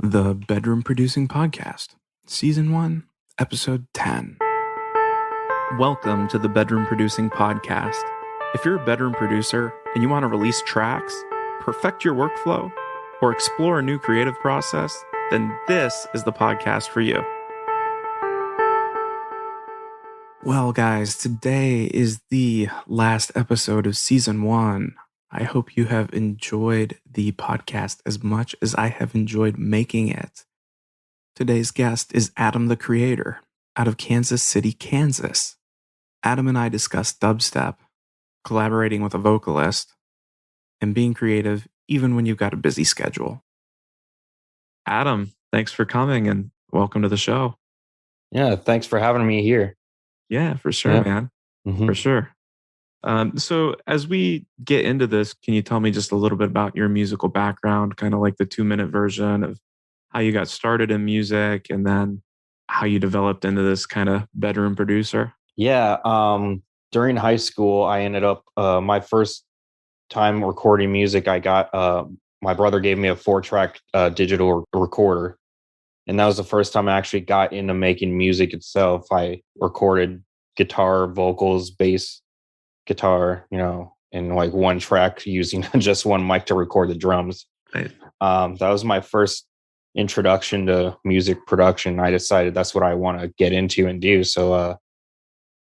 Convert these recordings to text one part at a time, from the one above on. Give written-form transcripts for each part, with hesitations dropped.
The Bedroom Producing Podcast, Season 1, Episode 10. Welcome to the Bedroom Producing Podcast. If you're a bedroom producer and you want to release tracks, perfect your workflow, or explore a new creative process, then this is the podcast for you. Well, guys, today is the last episode of Season 1. I hope you have enjoyed the podcast as much as I have enjoyed making it. Today's guest is Adam the Creator out of Kansas City, Kansas. Adam and I discussed dubstep, collaborating with a vocalist, and being creative even when you've got a busy schedule. Adam, thanks for coming and welcome to the show. Yeah, thanks for having me here. Yeah, for sure, man. Mm-hmm. For sure. So as we get into this, can you tell me just a little bit about your musical background, kind of like the 2-minute version of how you got started in music and then how you developed into this kind of bedroom producer? Yeah, during high school, I ended up, my first time recording music, I got, my brother gave me a 4-track digital recorder. And that was the first time I actually got into making music itself. I recorded guitar, vocals, bass, guitar, in like one track using just one mic to record the drums. Right. That was my first introduction to music production. I decided that's what I want to get into and do. So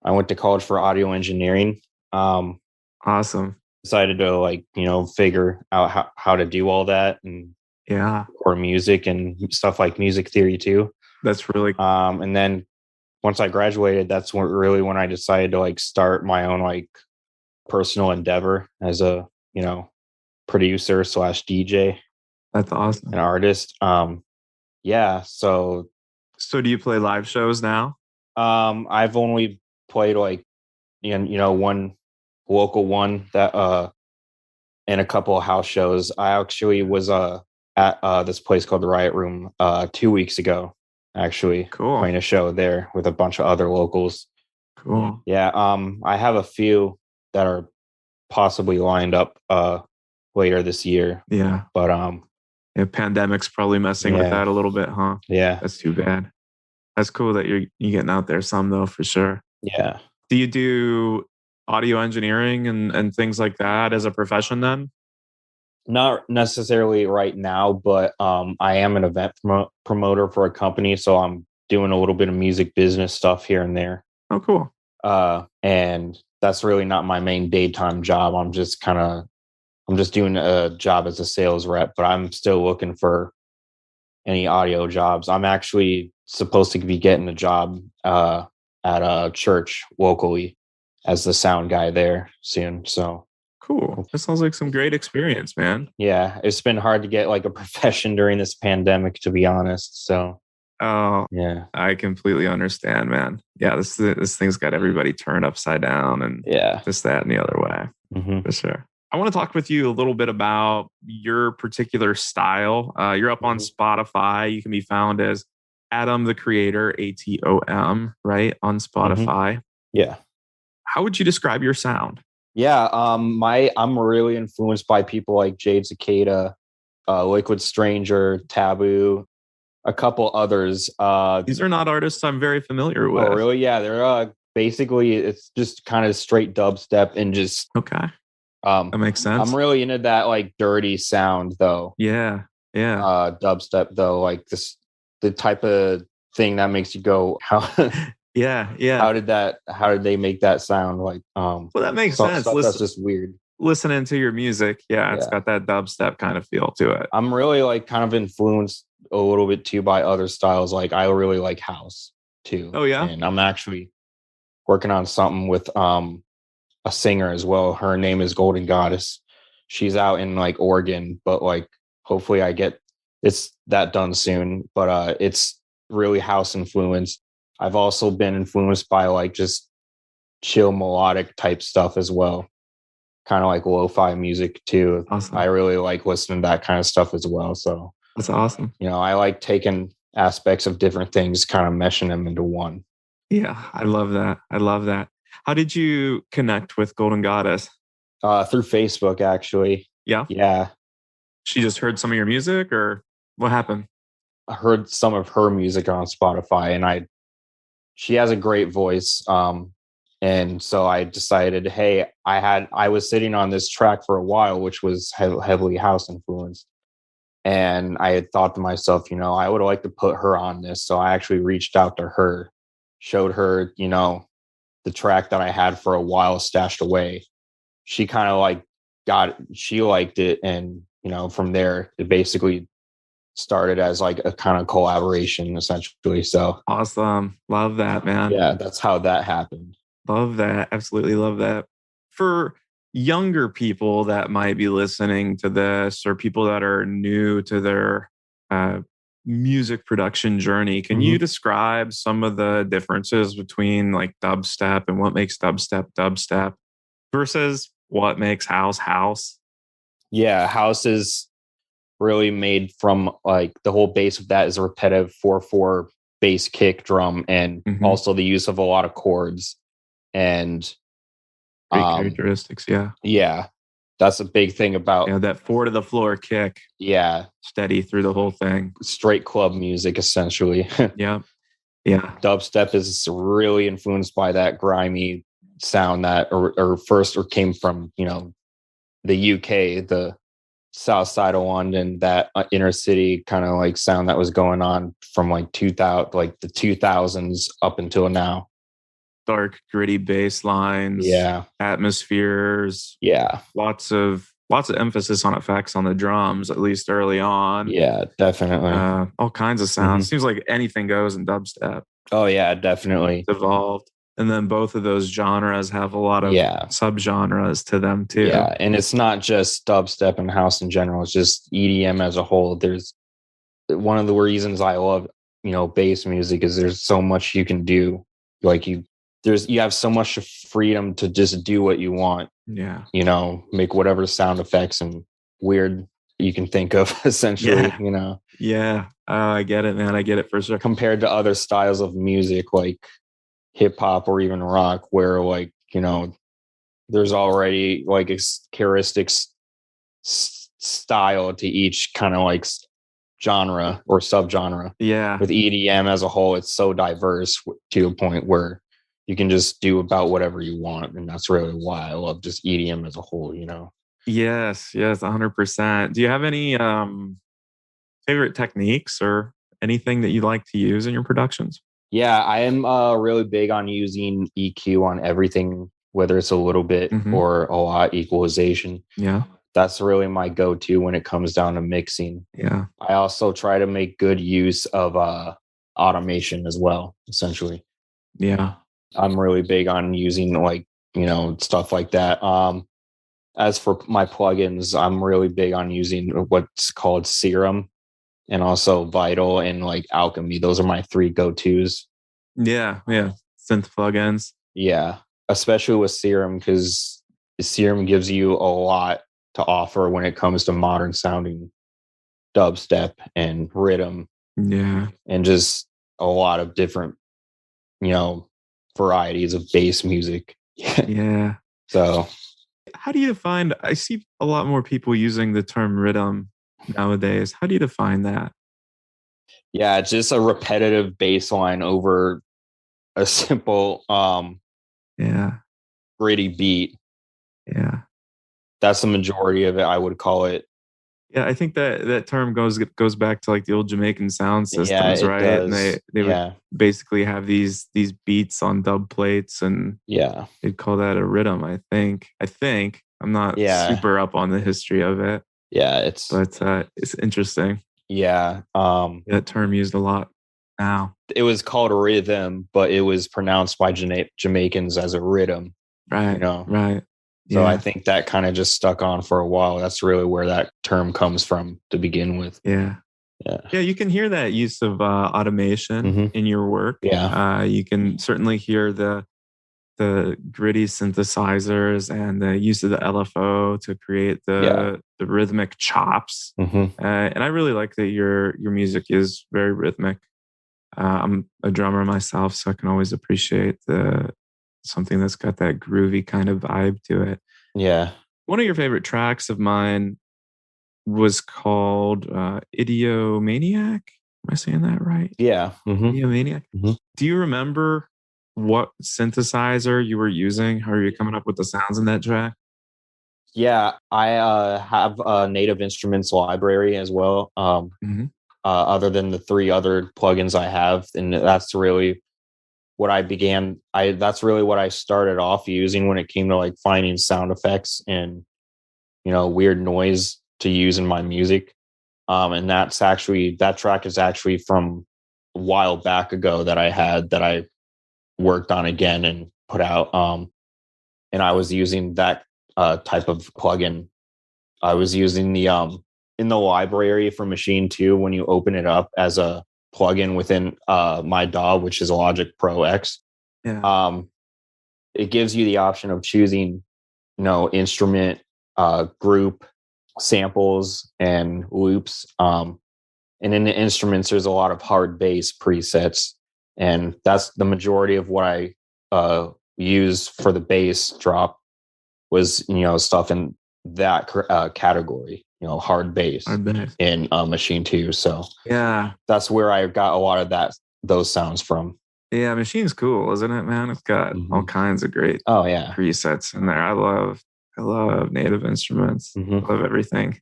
I went to college for audio engineering. Awesome. Decided to figure out how to do all that and record music and stuff like music theory too. That's really cool. And then once I graduated, that's when I decided to start my own personal endeavor as a producer / DJ. That's awesome. An artist. So do you play live shows now? I've only played one local one that and a couple of house shows. I actually was at this place called the Riot Room 2 weeks ago. Actually, cool. Playing a show there with a bunch of other locals. Cool. Yeah. I have a few that are possibly lined up later this year. Yeah. But pandemic's probably messing with that a little bit, huh? Yeah. That's too bad. That's cool that you're getting out there some though, for sure. Yeah. Do you do audio engineering and things like that as a profession then? Not necessarily right now, but I am an event promoter for a company, so I'm doing a little bit of music business stuff here and there. Oh, cool. And that's really not my main daytime job. I'm just doing a job as a sales rep, but I'm still looking for any audio jobs. I'm actually supposed to be getting a job at a church locally as the sound guy there soon. So cool. That sounds like some great experience, man. Yeah, it's been hard to get a profession during this pandemic, to be honest. So yeah, I completely understand, man. Yeah, this thing's got everybody turned upside down and this, that, and the other way. Mm-hmm. For sure. I want to talk with you a little bit about your particular style. You're up on Spotify. You can be found as Adam the Creator, ATOM, right? On Spotify. Mm-hmm. Yeah. How would you describe your sound? Yeah. I'm really influenced by people like Jade Cicada, Liquid Stranger, Taboo, a couple others. These are not artists I'm very familiar with. Oh, really? Yeah. They're basically, it's just kind of straight dubstep and just... Okay. That makes sense. I'm really into that dirty sound though. Yeah. Dubstep though, the type of thing that makes you go, how yeah. How did they make that sound? Well, that makes sense. That's just weird. Listening to your music, it's got that dubstep kind of feel to it. I'm really kind of influenced a little bit too by other styles. I really like house too. Oh yeah. And I'm actually working on something with a singer as well. Her name is Golden Goddess. She's out in Oregon, but hopefully I get that done soon. But it's really house influenced. I've also been influenced by just chill melodic type stuff as well. Kind of lo-fi music too. Awesome. I really like listening to that kind of stuff as well. So that's awesome. I like taking aspects of different things, kind of meshing them into one. Yeah, I love that. How did you connect with Golden Goddess? Through Facebook, actually. Yeah. Yeah. She just heard some of your music, or what happened? heard some of her music on Spotify, and she has a great voice. And so I decided, hey, I was sitting on this track for a while, which was heavily house influenced. And I had thought to myself, I would like to put her on this. So I actually reached out to her, showed her, the track that I had for a while stashed away. She kind of like she liked it. And, from there, it basically started as like a kind of collaboration essentially. So Awesome. Love that, man. yeah, that's how that happened. Love that. Absolutely love that. For younger people that might be listening to this, or people that are new to their uh, music production journey, can you describe some of the differences between like dubstep and what makes dubstep versus what makes house house? Yeah, house is really made from like the whole base of that is a repetitive 4/4 bass kick drum, and Mm-hmm. also the use of a lot of chords. And Great characteristics. Yeah. yeah, that's a big thing about, Yeah. That four to the floor kick, yeah, steady through the whole thing. straight club music essentially. Yeah. Yeah. Dubstep is really influenced by that grimy sound that or first or came from, the UK, the south side of London, that inner city kind of like sound that was going on from like 2000, like the 2000s up until now. Dark, gritty bass lines, Yeah. atmospheres, Yeah. lots of emphasis on effects on the drums, at least early on. Yeah, definitely. All kinds of sounds. Seems like anything goes in dubstep. Oh yeah, definitely. It's evolved. And then both of those genres have a lot of subgenres to them too. Yeah. And it's not just dubstep and house in general, it's just EDM as a whole. There's one of the reasons I love, bass music is there's so much you can do. Like you have so much freedom to just do what you want. Yeah. Make whatever sound effects and weird you can think of essentially, Yeah. I get it, man. I get it for sure. Compared to other styles of music like hip hop or even rock, where like, there's already like a characteristic style to each kind of like genre or subgenre. Yeah. With EDM as a whole, it's so diverse to a point where you can just do about whatever you want. And that's really why I love just EDM as a whole, Yes, 100%. Do you have any favorite techniques or anything that you like to use in your productions? Yeah, I am really big on using EQ on everything, whether it's a little bit or a lot, equalization. Yeah. That's really my go-to when it comes down to mixing. Yeah. I also try to make good use of automation as well, essentially. Yeah. I'm really big on using like, stuff like that. As for my plugins, I'm really big on using what's called Serum and also Vital and like Alchemy. Those are my three go-tos. Yeah. Synth plugins. Yeah. Especially with Serum, because Serum gives you a lot to offer when it comes to modern sounding dubstep and rhythm. Yeah. And just a lot of different, varieties of bass music. Yeah. So how do you define, I see a lot more people using the term rhythm nowadays. How do you define that? Yeah, it's just a repetitive bass line over a simple gritty beat. Yeah. That's the majority of it, I would call it. Yeah, I think that term goes back to like the old Jamaican sound systems, right? Does. And they would basically have these beats on dub plates, and they'd call that a rhythm. I think I'm not super up on the history of it. Yeah, but it's interesting. Yeah, that term used a lot now. It was called a rhythm, but it was pronounced by Jamaicans as a rhythm. Right. Right. So I think that kind of just stuck on for a while. That's really where that term comes from to begin with. Yeah. You can hear that use of automation in your work. You can certainly hear the gritty synthesizers and the use of the LFO to create the rhythmic chops. And I really like that your music is very rhythmic. I'm a drummer myself, so I can always appreciate something that's got that groovy kind of vibe to it. Yeah. One of your favorite tracks of mine was called Idiomaniac. Am I saying that right? Yeah. Maniac. Hmm. Do you remember what synthesizer you were using? How are you coming up with the sounds in that track? Yeah, I have a Native Instruments library as well. Mm-hmm. Other than the three other plugins I have, and that's really what I began. That's really what I started off using when it came to like finding sound effects and weird noise to use in my music. And that track is actually from a while back ago that I worked on again and put out. And I was using that type of plugin. I was using the in the library for Machine 2 when you open it up as a plugin within my DAW, which is Logic Pro X. Yeah. Um, it gives you the option of choosing, instrument, group, samples, and loops. And in the instruments, there's a lot of hard bass presets, and that's the majority of what I use for the bass drop was stuff in that category, hard bass Hard bass. in Machine 2. So Yeah. that's where I got a lot of those sounds from. Yeah, Machine's cool, isn't it, man? It's got all Hmm. kinds of great Oh yeah. presets in there. I love Native Instruments. I Hmm. love everything.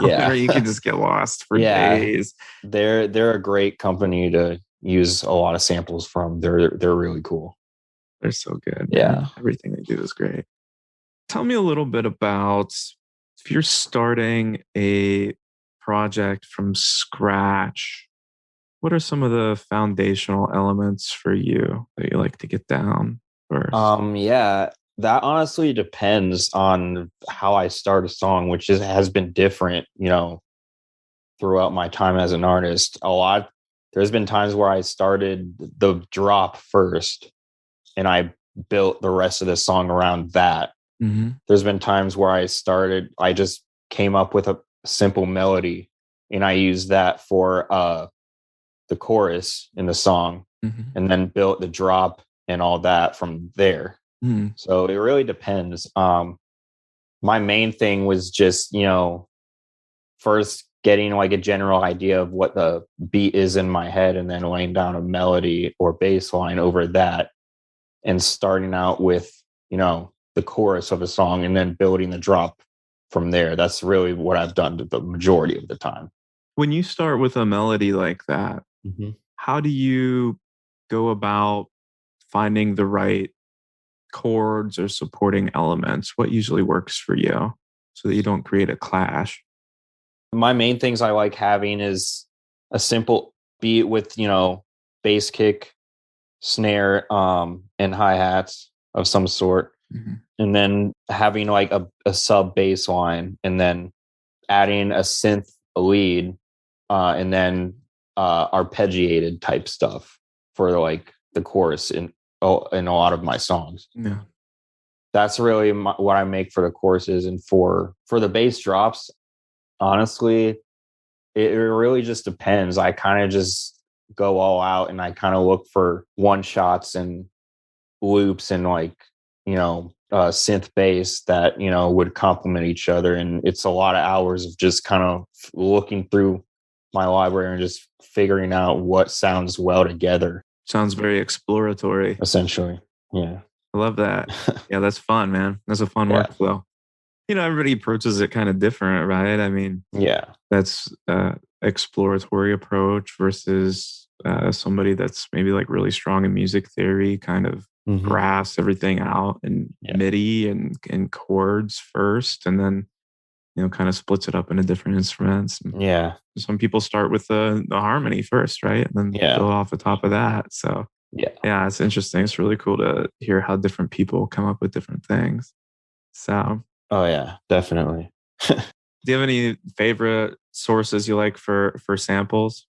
Yeah. Literally, you can just get lost for Yeah, days. they're a great company to use a lot of samples from. They're really cool. They're so good, Yeah. man. Everything they do is great. Tell me a little bit about if you're starting a project from scratch, what are some of the foundational elements for you that you like to get down first? Yeah, that honestly depends on how I start a song, which has been different, throughout my time as an artist. There's been times where I started the drop first and I built the rest of the song around that. Mm-hmm. There's been times where I just came up with a simple melody and I used that for the chorus in the song Mm-hmm. and then built the drop and all that from there. Mm-hmm. So it really depends. My main thing was just, first getting like a general idea of what the beat is in my head and then laying down a melody or bass line over that and starting out with, the chorus of a song and then building the drop from there. That's really what I've done the majority of the time. When you start with a melody like that, Hmm. how do you go about finding the right chords or supporting elements? What usually works for you so that you don't create a clash? My main things I like having is a simple beat with, bass kick, snare, and hi-hats of some sort. Mhm. And then having like a sub bass line and then adding a synth lead, and then arpeggiated type stuff for like the chorus in a lot of my songs. Yeah. That's really what I make for the choruses. And for the bass drops, honestly, it really just depends. I kind of just go all out and I kind of look for one shots and loops and like synth bass that would complement each other, and it's a lot of hours of just kind of looking through my library and just figuring out what sounds well together, Sounds very exploratory. essentially. Yeah. I love that. Yeah, that's fun, man. That's a fun Yeah. workflow. Everybody approaches it kind of different, right? I mean, Yeah. that's exploratory approach versus somebody that's maybe like really strong in music theory, kind of Hmm. grasps everything out in Yeah. MIDI and chords first, and then kind of splits it up into different instruments. And Yeah. some people start with the harmony first, right, and then Yeah. build off the top of that. So Yeah. yeah, it's interesting. It's really cool to hear how different people come up with different things. So, Oh yeah, definitely. do you have any favorite sources you like for samples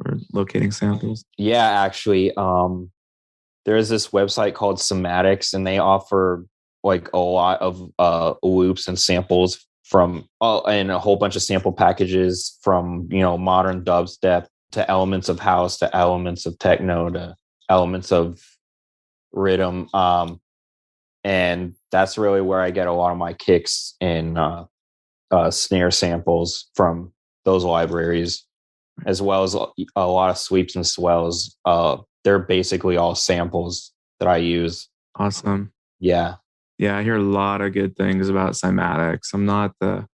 or locating samples? Yeah, actually, there's this website called Somatics, and they offer like a lot of loops and samples from and a whole bunch of sample packages from modern dubstep to elements of house to elements of techno to elements of rhythm, and that's really where I get a lot of my kicks and snare samples from those libraries. as well as a lot of sweeps and swells. They're basically all samples that I use. Awesome. Yeah. Yeah, I hear a lot of good things about cymatics. I'm not the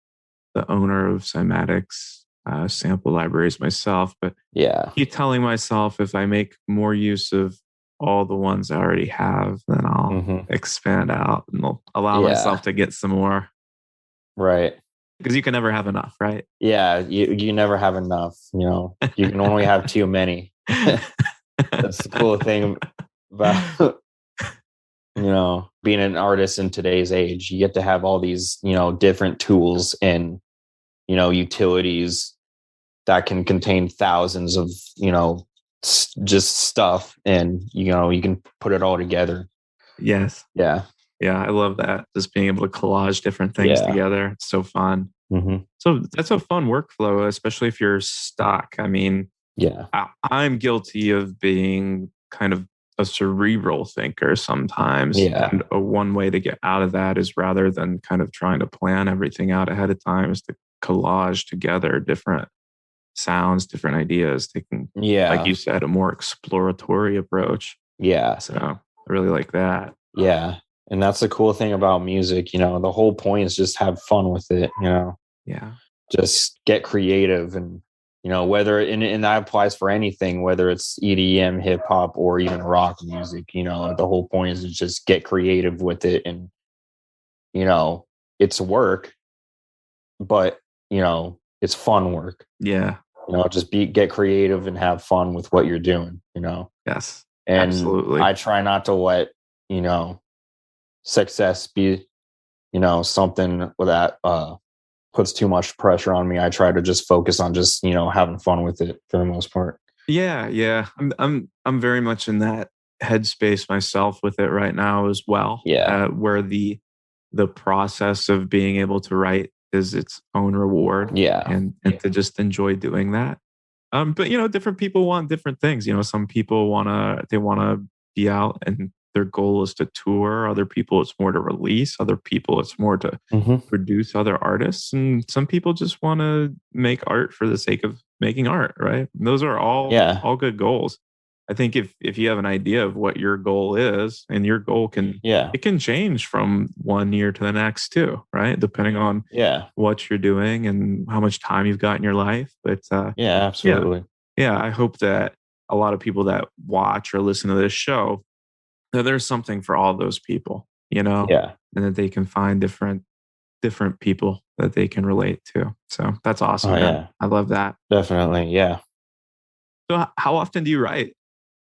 owner of cymatics sample libraries myself, but Yeah. keep telling myself if I make more use of all the ones I already have, then I'll expand out and I'll allow myself to get some more. Right. Because you can never have enough, right? Yeah, you never have enough. You can only have too many. That's the cool thing about being an artist in today's age. You get to have all these different tools and utilities that can contain thousands of just stuff, and you can put it all together. Yes. Yeah. Yeah, I love that. Just being able to collage different things together. It's so fun. So that's a fun workflow, especially if you're stuck. I mean, I'm guilty of being kind of a cerebral thinker sometimes. Yeah. And one way to get out of that is, rather than kind of trying to plan everything out ahead of time, is to collage together different sounds, different ideas, taking, like you said, a more exploratory approach. Yeah. So I really like that. Yeah. And that's the cool thing about music. The whole point is just have fun with it, Yeah. just get creative, and whether and that applies for anything, whether it's EDM, hip hop, or even rock music. The whole point is to just get creative with it, and it's work, but it's fun work. Yeah. Just get creative and have fun with what you're doing. Yes. And absolutely. I try not to let success be something that puts too much pressure on me. I try to just focus on just having fun with it for the most part. Yeah. I'm very much in that headspace myself with it right now as well. Yeah. Where the process of being able to write is its own reward. Yeah. And to just enjoy doing that. But different people want different things. Some people wanna be out and their goal is to tour. Other people, it's more to release. Other people, it's more to produce other artists. And some people just want to make art for the sake of making art, right? And those are all good goals. I think if you have an idea of what your goal is, and your goal it can change from one year to the next too, right? Depending on what you're doing and how much time you've got in your life. But absolutely. Yeah, I hope that a lot of people that watch or listen to this show, that there's something for all those people, and that they can find different people that they can relate to. So that's awesome, man. I love that. Definitely. Yeah. So how often do you write?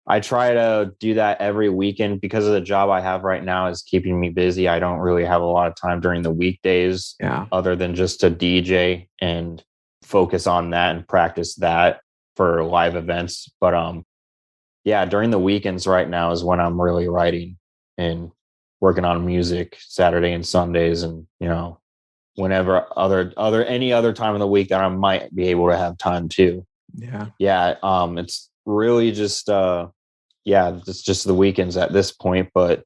I try to do that every weekend because of the job I have right now is keeping me busy. I don't really have a lot of time during the weekdays other than just to DJ and focus on that and practice that for live events. But during the weekends right now is when I'm really writing and working on music Saturday and Sundays, and whenever any other time of the week that I might be able to have time too. It's really just it's just the weekends at this point. But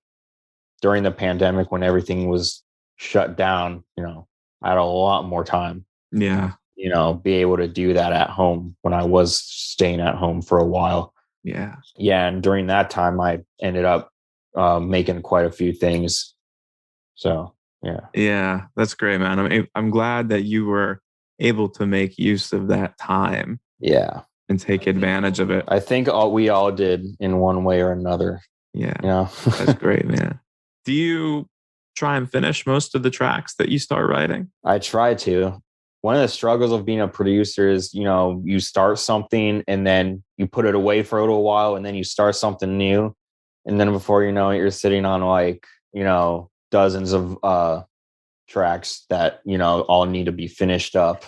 during the pandemic, when everything was shut down, I had a lot more time. Be able to do that at home when I was staying at home for a while. And during that time I ended up making quite a few things. So that's great, man. I'm glad that you were able to make use of that time and take advantage of it. I think we all did in one way or another. That's great, man. Do you try and finish most of the tracks that you start writing? I try to. One of the struggles of being a producer is, you start something and then you put it away for a little while, and then you start something new. And then before you know it, you're sitting on dozens of tracks that, all need to be finished up.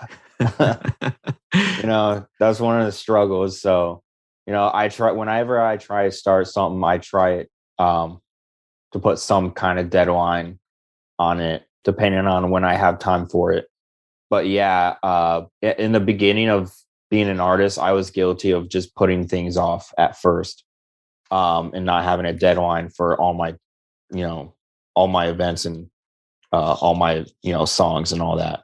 That's one of the struggles. So, whenever I try to start something, I try it to put some kind of deadline on it, depending on when I have time for it. But in the beginning of being an artist, I was guilty of just putting things off at first, and not having a deadline for all my events and all my songs and all that.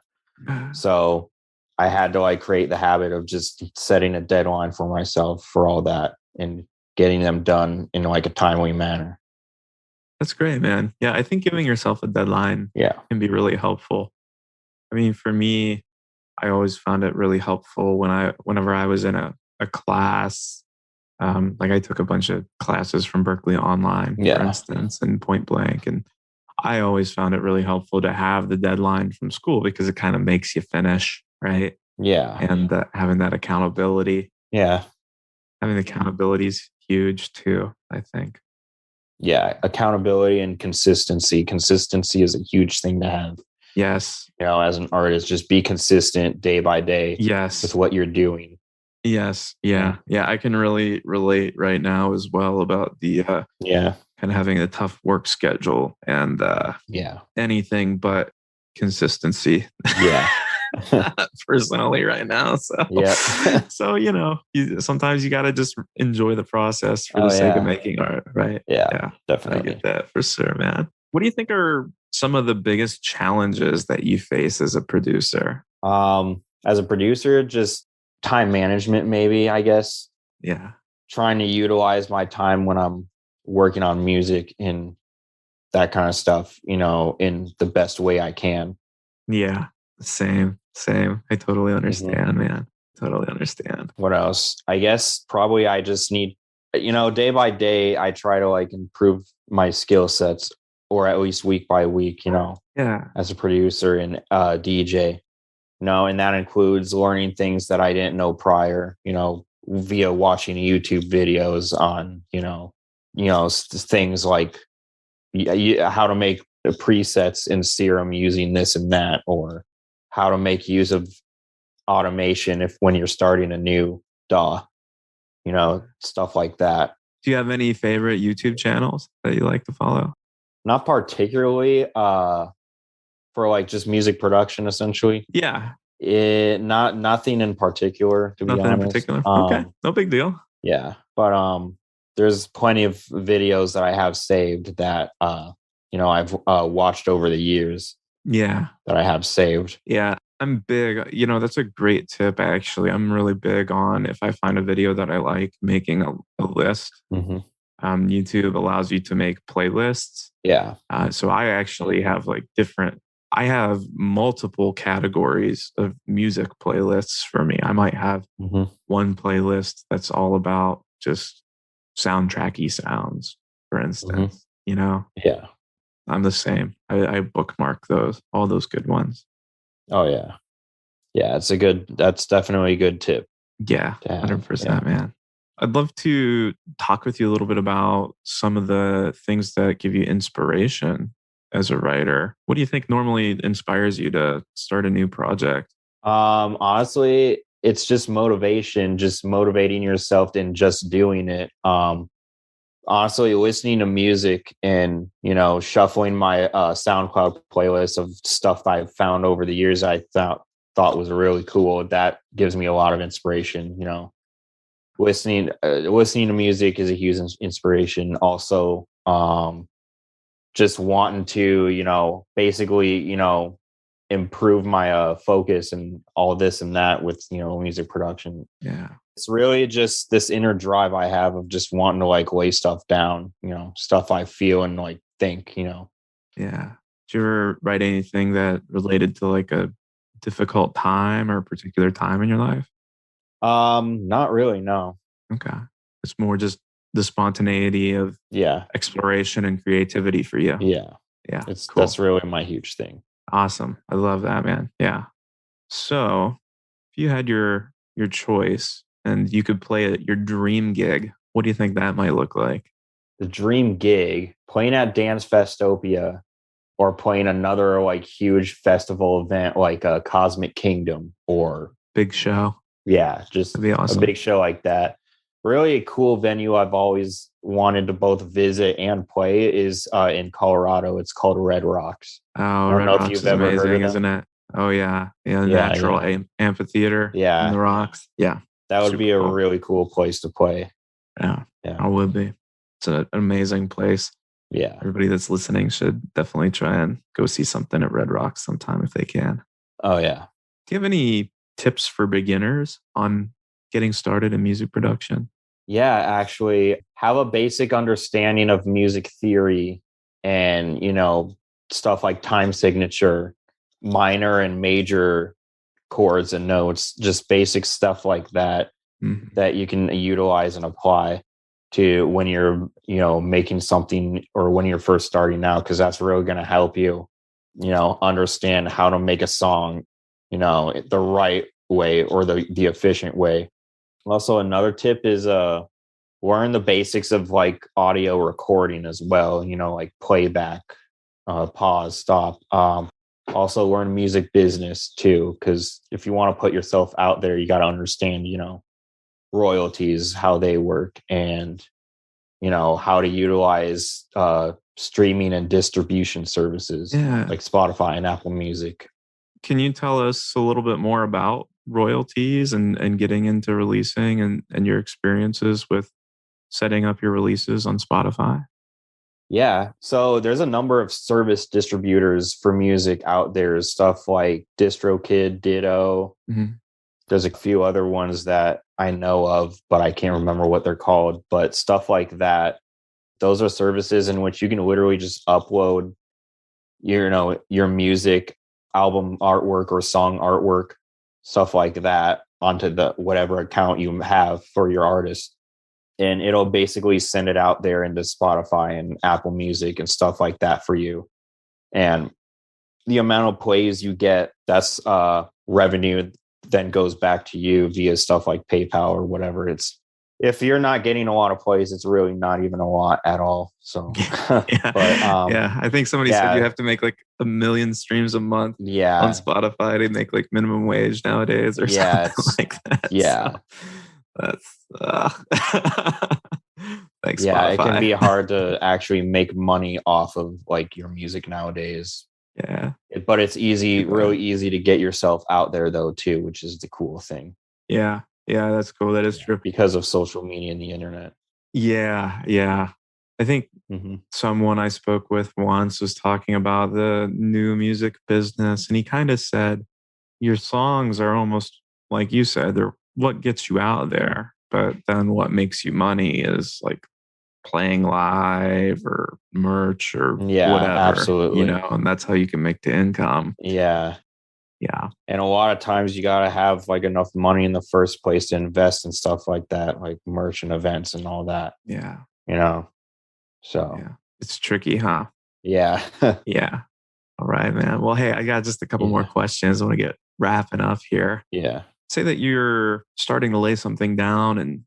So I had to like create the habit of just setting a deadline for myself for all that and getting them done in like a timely manner. That's great, man. Yeah, I think giving yourself a deadline Yeah. can be really helpful. I mean, for me, I always found it really helpful whenever I was in a class. Like I took a bunch of classes from Berkeley online, for Yeah. instance, and point blank. And I always found it really helpful to have the deadline from school because it kind of makes you finish, right? Yeah. And having that accountability, Yeah. having accountability is huge too, I think. Yeah. Accountability and consistency. Consistency is a huge thing to have. Yes. As an artist, just be consistent day by day with Yes. what you're doing. Yes. Yeah. Yeah. I can really relate right now as well about the Yeah. kind of having a tough work schedule and Yeah. anything but consistency. Yeah. Personally right now. So Yeah. so sometimes you gotta just enjoy the process for Oh the sake of yeah. making art, right? Yeah. Yeah. I Definitely. get that for sure, man. What do you think are some of the biggest challenges that you face as a producer? As a producer, just time management, maybe, I guess. Yeah. Trying to utilize my time when I'm working on music and that kind of stuff, in the best way I can. Yeah. Same. Same. I totally Mhm. understand, man. Totally understand. What else? I guess probably I just need, day by day, I try to like improve my skill sets, or at least week by week, Yeah. as a producer and DJ. And that includes learning things that I didn't know prior, via watching YouTube videos on, things like how to make presets in Serum using this and that, or how to make use of automation if when you're starting a new DAW, stuff like that. Do you have any favorite YouTube channels that you like to follow? Not particularly for like just music production, essentially. Yeah. Nothing in particular, to be Nothing in honest. particular. Okay. No big deal. Yeah, but there's plenty of videos that I have saved that I've watched over the years Yeah. that I have saved. Yeah. I'm big. That's a great tip, actually. I'm really big on if I find a video that I like, making a list. Hmm. YouTube allows you to make playlists. Yeah. So I actually have I have multiple categories of music playlists for me. I might have Hmm. one playlist that's all about just soundtracky sounds, for Hmm. instance. Yeah. I'm the same. I bookmark all those good ones. Oh yeah. Yeah. That's definitely a good tip Yeah, to have. Yeah. 100%, man. I'd love to talk with you a little bit about some of the things that give you inspiration as a writer. What do you think normally inspires you to start a new project? Honestly, it's just motivation, just motivating yourself and just doing it. Honestly, listening to music and shuffling my SoundCloud playlist of stuff I've found over the years I thought was really cool. That gives me a lot of inspiration. Listening to music is a huge inspiration. Also, just wanting to basically improve my focus and all this and that with music production. Yeah. It's really just this inner drive I have of just wanting to like lay stuff down, stuff I feel and like think. Yeah. Did you ever write anything that related to like a difficult time or a particular time in your life? Not really, no. Okay. It's more just the spontaneity of Yeah. exploration and creativity for you. Yeah. Yeah. That's Cool. really my huge thing. Awesome. I love that, man. Yeah. So if you had your choice and you could play at your dream gig, what do you think that might look like? The dream gig, playing at Dance Festopia or playing another like huge festival event like a Cosmic Kingdom, or Big show. yeah, just That'd be a awesome. big show like that. Really a cool venue I've always wanted to both visit and play is in Colorado. It's called Red Rocks. Oh, I don't Red know if Rocks you've is ever heard of amazing, them. isn't it? Oh yeah. Yeah, Yeah, natural yeah, amphitheater in the yeah. rocks. Yeah. That would Super be a cool. really cool place to play. Yeah. Yeah, I would be. It's an amazing place. yeah. Everybody that's listening should definitely try and go see something at Red Rocks sometime if they can. Oh yeah. Do you have any tips for beginners on getting started in music production? Yeah, actually, have a basic understanding of music theory and, stuff like time signature, minor and major chords and notes, just basic stuff like that Mhm. that you can utilize and apply to when you're, making something or when you're first starting out, because that's really going to help you, understand how to make a song, the right way or the efficient way. Also, another tip is learn the basics of like audio recording as well, like playback, pause, stop. Also learn music business too, because if you want to put yourself out there, you got to understand, royalties, how they work, and how to utilize streaming and distribution services Yeah. like Spotify and Apple Music. Can you tell us a little bit more about royalties and getting into releasing and your experiences with setting up your releases on Spotify? Yeah. So there's a number of service distributors for music out there, stuff like DistroKid, Ditto. Mhm. There's a few other ones that I know of, but I can't remember what they're called. But stuff like that, those are services in which you can literally just upload your music, album artwork or song artwork, stuff like that onto the whatever account you have for your artist. And it'll basically send it out there into Spotify and Apple Music and stuff like that for you. And the amount of plays you get, that's revenue then goes back to you via stuff like PayPal or whatever. It's if you're not getting a lot of plays, it's really not even a lot at all. So, Yeah. but Yeah. I think somebody said you yeah, have to make like 1 million streams a month on yeah, Spotify to make like minimum wage nowadays or yeah, something it's like that. So yeah, that's thanks, yeah. It can Spotify. be hard to actually make money off of like your music nowadays. Yeah. But it's easy, Too bad. really easy to get yourself out there though too, which is the cool thing. Yeah. Yeah. That's cool. That is Yeah, true. because of social media and the internet. Yeah. Yeah. I think Hmm. someone I spoke with once was talking about the new music business, and he kind of said, your songs are almost like you said, they're what gets you out there. But then what makes you money is like playing live or merch or Yeah, whatever, absolutely. and that's how you can make the income. Yeah. Yeah. And a lot of times you got to have like enough money in the first place to invest in stuff like that, like merch and events and all that, Yeah. you know? So, Yeah. It's tricky, huh? yeah. Yeah. All right, man. Well, hey, I got just a couple more Yeah. questions. I want to get wrapping up here. Yeah. Say that you're starting to lay something down and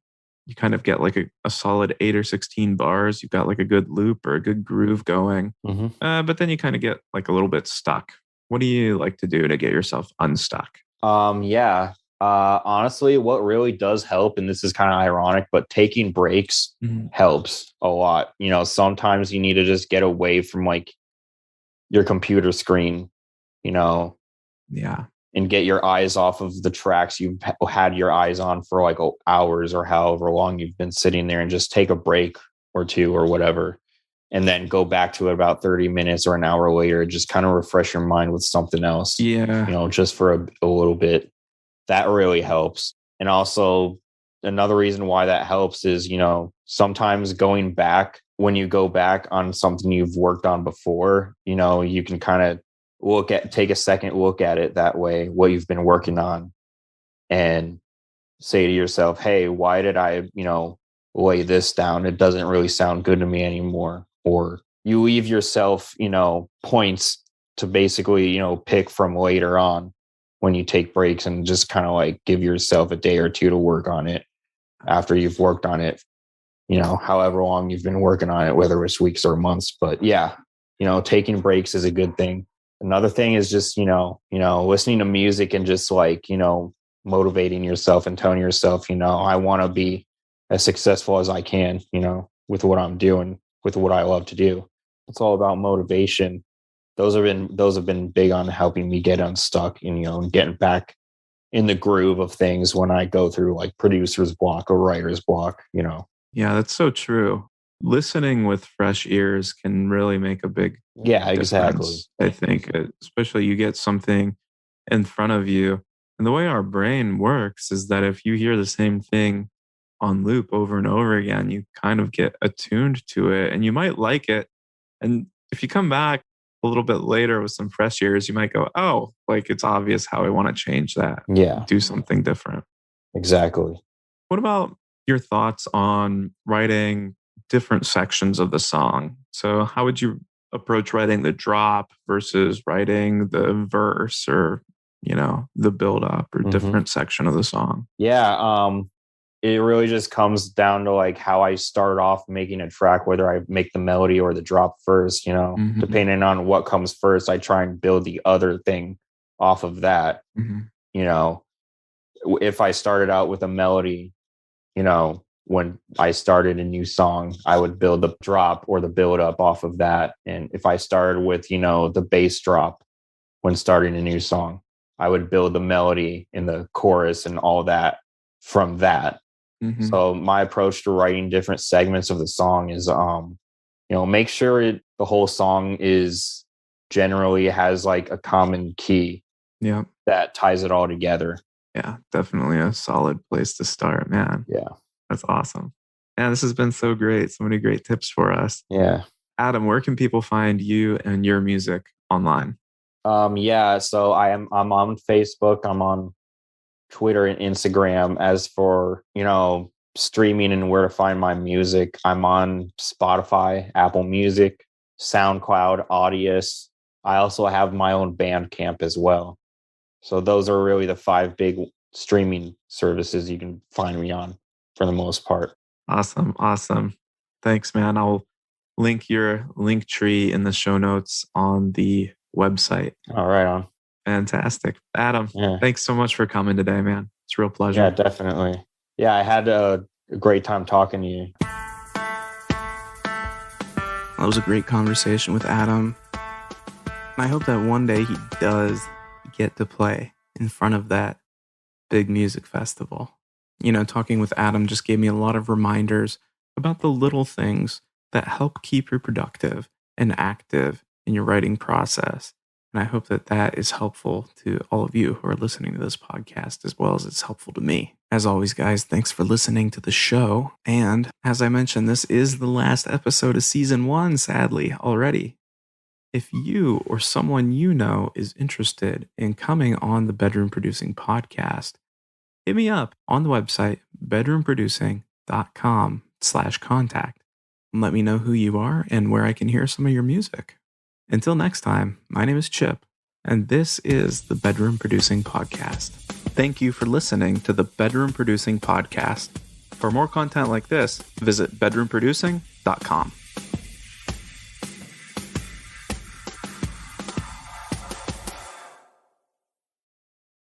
you kind of get like a solid 8 or 16 bars. You've got like a good loop or a good groove going. Hmm. But then you kind of get like a little bit stuck. What do you like to do to get yourself unstuck? Yeah. Honestly, what really does help, and this is kind of ironic, but taking breaks Mhm. helps a lot. Sometimes you need to just get away from like your computer screen, you know, Yeah. and get your eyes off of the tracks you've had your eyes on for like hours or however long you've been sitting there, and just take a break or two or whatever, and then go back to it about 30 minutes or an hour later. Just kind of refresh your mind with something else, Yeah. just for a little bit. That really helps. And also, another reason why that helps is, sometimes going back, when you go back on something you've worked on before, you can kind of take a second look at it that way, what you've been working on, and say to yourself, hey, why did I, lay this down? It doesn't really sound good to me anymore. Or you leave yourself, points to basically, pick from later on when you take breaks, and just kind of like give yourself a day or two to work on it after you've worked on it, however long you've been working on it, whether it's weeks or months. But yeah, taking breaks is a good thing. Another thing is just, listening to music and just like, motivating yourself and telling yourself, I want to be as successful as I can, with what I'm doing, with what I love to do. It's all about motivation. Those have been big on helping me get unstuck and, and getting back in the groove of things when I go through like producer's block or writer's block, Yeah, that's so true. Listening with fresh ears can really make a big Yeah, exactly. difference, I think, especially you get something in front of you. And the way our brain works is that if you hear the same thing on loop over and over again, you kind of get attuned to it and you might like it. And if you come back a little bit later with some fresh ears, you might go, oh, like it's obvious how I want to change that, Yeah, do something different. exactly. What about your thoughts on writing different sections of the song? So, how would you approach writing the drop versus writing the verse or, the build up or Hmm. different section of the song? Yeah, it really just comes down to like how I start off making a track, whether I make the melody or the drop first, Hmm. depending on what comes first, I try and build the other thing off of that. Hmm. You know, if I started out with a melody, when I started a new song, I would build the drop or the build up off of that. And if I started with, the bass drop when starting a new song, I would build the melody and the chorus and all that from that. Hmm. So my approach to writing different segments of the song is, make sure the whole song is generally has like a common key Yeah. that ties it all together. Yeah. Definitely a solid place to start, man. Yeah. That's awesome. Yeah. This has been so great. So many great tips for us. Yeah. Adam, where can people find you and your music online? Yeah. So I'm on Facebook. I'm on Twitter and Instagram. As for, streaming and where to find my music, I'm on Spotify, Apple Music, SoundCloud, Audius. I also have my own Bandcamp as well. So those are really the 5 big streaming services you can find me on for the most part. Awesome. Awesome. Thanks, man. I'll link your link tree in the show notes on the website. All right on. Fantastic. Adam, Yeah. thanks so much for coming today, man. It's a real Yeah, pleasure. definitely. Yeah, I had a great time talking to you. That was a great conversation with Adam. I hope that one day he does get to play in front of that big music festival. Talking with Adam just gave me a lot of reminders about the little things that help keep you productive and active in your writing process. And I hope that that is helpful to all of you who are listening to this podcast as well as it's helpful to me. As always, guys, thanks for listening to the show. And as I mentioned, this is the last episode of season 1, sadly, already. If you or someone you know is interested in coming on the Bedroom Producing podcast, hit me up on the website, bedroomproducing.com/contact, and let me know who you are and where I can hear some of your music. Until next time, my name is Chip, and this is the Bedroom Producing Podcast. Thank you for listening to the Bedroom Producing Podcast. For more content like this, visit bedroomproducing.com.